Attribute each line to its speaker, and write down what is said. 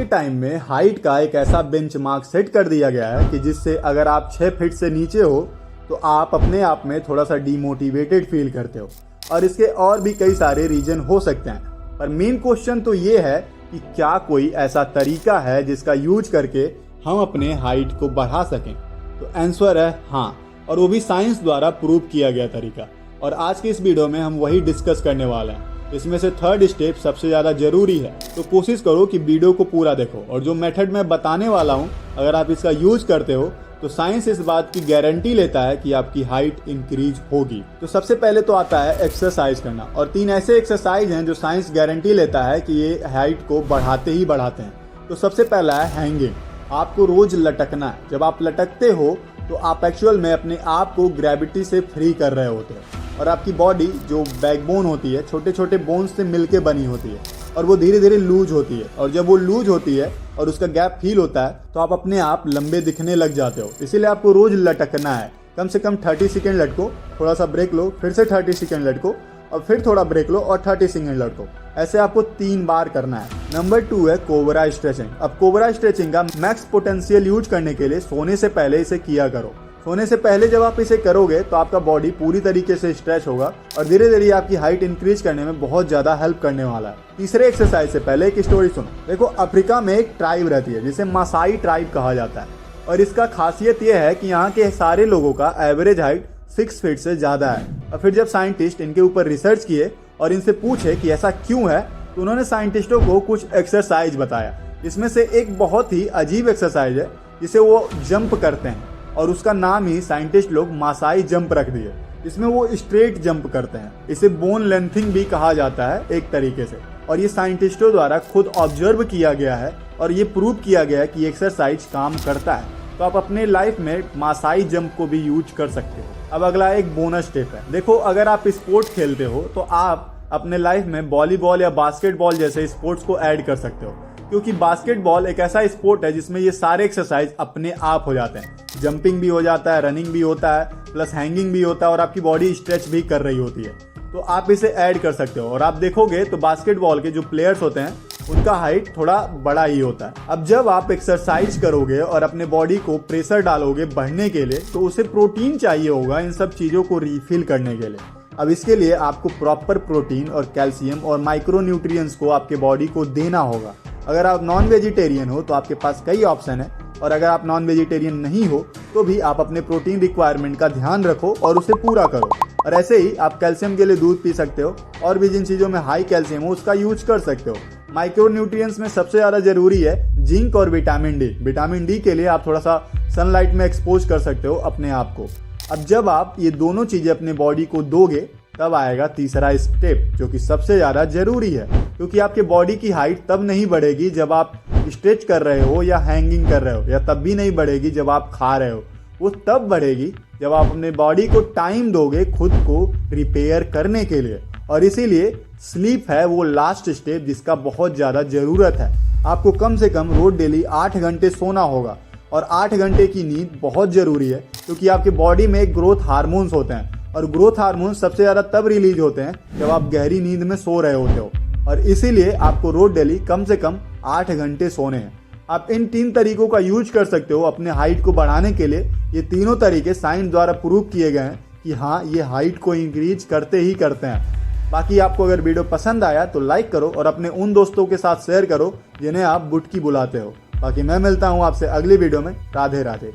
Speaker 1: के टाइम में हाइट का एक ऐसा बेंचमार्क सेट कर दिया गया है कि जिससे अगर आप 6 फीट से नीचे हो तो आप अपने आप में थोड़ा सा डीमोटिवेटेड फील करते हो। और इसके और भी कई सारे रीजन हो सकते हैं, पर मेन क्वेश्चन तो ये है कि क्या कोई ऐसा तरीका है जिसका यूज करके हम अपने हाइट को बढ़ा सकें। तो आंसर है हाँ, और वो भी साइंस द्वारा प्रूव किया गया तरीका। और आज के इस वीडियो में हम वही डिस्कस करने वाले हैं। इसमें से थर्ड स्टेप सबसे ज़्यादा जरूरी है, तो कोशिश करो कि वीडियो को पूरा देखो। और जो मेथड मैं बताने वाला हूँ, अगर आप इसका यूज करते हो तो साइंस इस बात की गारंटी लेता है कि आपकी हाइट इंक्रीज होगी। तो सबसे पहले तो आता है एक्सरसाइज करना, और 3 ऐसे एक्सरसाइज हैं जो साइंस गारंटी लेता है कि ये हाइट को बढ़ाते ही बढ़ाते हैं। तो सबसे पहला है हैंगिंग। आपको रोज लटकना है। जब आप लटकते हो तो आप एक्चुअल में अपने आप को ग्रेविटी से फ्री कर रहे होते हो, और आपकी बॉडी जो बैकबोन होती है छोटे छोटे बोन्स से मिलके बनी होती है, और वो धीरे धीरे लूज होती है। और जब वो लूज होती है और उसका गैप फील होता है तो आप अपने आप लंबे दिखने लग जाते हो। इसीलिए आपको रोज लटकना है। कम से कम 30 सेकेंड लटको, थोड़ा सा ब्रेक लो, फिर से 30 सेकेंड लटको, और फिर थोड़ा ब्रेक लो और 30 सेकेंड लटको। ऐसे आपको 3 बार करना है। नंबर 2 है कोबरा स्ट्रेचिंग। अब कोबरा स्ट्रेचिंग का मैक्स पोटेंशियल यूज करने के लिए सोने से पहले इसे किया करो। सोने से पहले जब आप इसे करोगे तो आपका बॉडी पूरी तरीके से स्ट्रेच होगा और धीरे धीरे आपकी हाइट इंक्रीज करने में बहुत ज्यादा हेल्प करने वाला है। तीसरे एक्सरसाइज से पहले एक स्टोरी सुनो। देखो, अफ्रीका में एक ट्राइब रहती है जिसे मासाई ट्राइब कहा जाता है, और इसका खासियत यह है कि यहाँ के सारे लोगों का एवरेज हाइट 6 फीट से ज्यादा है। और फिर जब साइंटिस्ट इनके ऊपर रिसर्च किए और इनसे पूछे कि ऐसा क्यों है, तो उन्होंने साइंटिस्टों को कुछ एक्सरसाइज बताया। इसमें से एक बहुत ही अजीब एक्सरसाइज है जिसे वो जंप करते हैं, और उसका नाम ही साइंटिस्ट लोग मासाई जंप रख दिए। इसमें वो स्ट्रेट जंप करते हैं। इसे बोन लेंथिंग भी कहा जाता है एक तरीके से, और ये साइंटिस्टों द्वारा खुद ऑब्जर्व किया गया है और ये प्रूव किया गया है कि एक्सरसाइज काम करता है। तो आप अपने लाइफ में मासाई जंप को भी यूज कर सकते हो। अब अगला एक बोनस स्टेप है। देखो, अगर आप स्पोर्ट खेलते हो तो आप अपने लाइफ में वॉलीबॉल या बास्केटबॉल जैसे स्पोर्ट्स को ऐड कर सकते हो, क्योंकि बास्केटबॉल एक ऐसा स्पोर्ट है जिसमें ये सारे एक्सरसाइज अपने आप हो जाते हैं। जंपिंग भी हो जाता है, रनिंग भी होता है, प्लस हैंगिंग भी होता है, और आपकी बॉडी स्ट्रेच भी कर रही होती है। तो आप इसे ऐड कर सकते हो। और आप देखोगे तो बास्केटबॉल के जो प्लेयर्स होते हैं उनका हाइट थोड़ा बड़ा ही होता है। अब जब आप एक्सरसाइज करोगे और अपने बॉडी को प्रेशर डालोगे बढ़ने के लिए, तो उसे प्रोटीन चाहिए होगा इन सब चीजों को रिफिल करने के लिए। अब इसके लिए आपको प्रॉपर प्रोटीन और कैल्शियम और माइक्रो न्यूट्रिएंट्स को आपके बॉडी को देना होगा। अगर आप नॉन वेजिटेरियन हो तो आपके पास कई ऑप्शन है, और अगर आप नॉन वेजिटेरियन नहीं हो तो भी आप अपने प्रोटीन रिक्वायरमेंट का ध्यान रखो और उसे पूरा करो। और ऐसे ही आप कैल्शियम के लिए दूध पी सकते हो, और भी जिन चीज़ों में हाई कैल्शियम हो उसका यूज कर सकते हो। माइक्रो न्यूट्रिएंट्स में सबसे ज़्यादा जरूरी है जिंक और विटामिन डी। विटामिन डी के लिए आप थोड़ा सा सनलाइट में एक्सपोज कर सकते हो अपने आप को। अब जब आप ये दोनों चीज़ें अपने बॉडी को दोगे, तब आएगा तीसरा स्टेप जो कि सबसे ज़्यादा जरूरी है, क्योंकि आपके बॉडी की हाइट तब नहीं बढ़ेगी जब आप स्ट्रेच कर रहे हो या हैंगिंग कर रहे हो, या तब भी नहीं बढ़ेगी जब आप खा रहे हो। वो तब बढ़ेगी जब आप अपने बॉडी को टाइम दोगे खुद को रिपेयर करने के लिए। और इसीलिए स्लीप है वो लास्ट स्टेप जिसका बहुत ज़्यादा ज़रूरत है। आपको कम से कम रोज डेली 8 घंटे सोना होगा, और 8 घंटे की नींद बहुत ज़रूरी है, क्योंकि आपके बॉडी में ग्रोथ हार्मोन्स होते हैं, और ग्रोथ हार्मोन सबसे ज़्यादा तब रिलीज होते हैं जब आप गहरी नींद में सो रहे होते हो। और इसीलिए आपको रोज डेली कम से कम 8 घंटे सोने हैं। आप इन 3 तरीकों का यूज कर सकते हो अपने हाइट को बढ़ाने के लिए। ये तीनों तरीके साइंस द्वारा प्रूव किए गए हैं कि हाँ, ये हाइट को इंक्रीज करते ही करते हैं। बाकी आपको अगर वीडियो पसंद आया तो लाइक करो और अपने उन दोस्तों के साथ शेयर करो जिन्हें आप बुटकी बुलाते हो। बाकी मैं मिलता हूँ आपसे अगली वीडियो में। राधे राधे।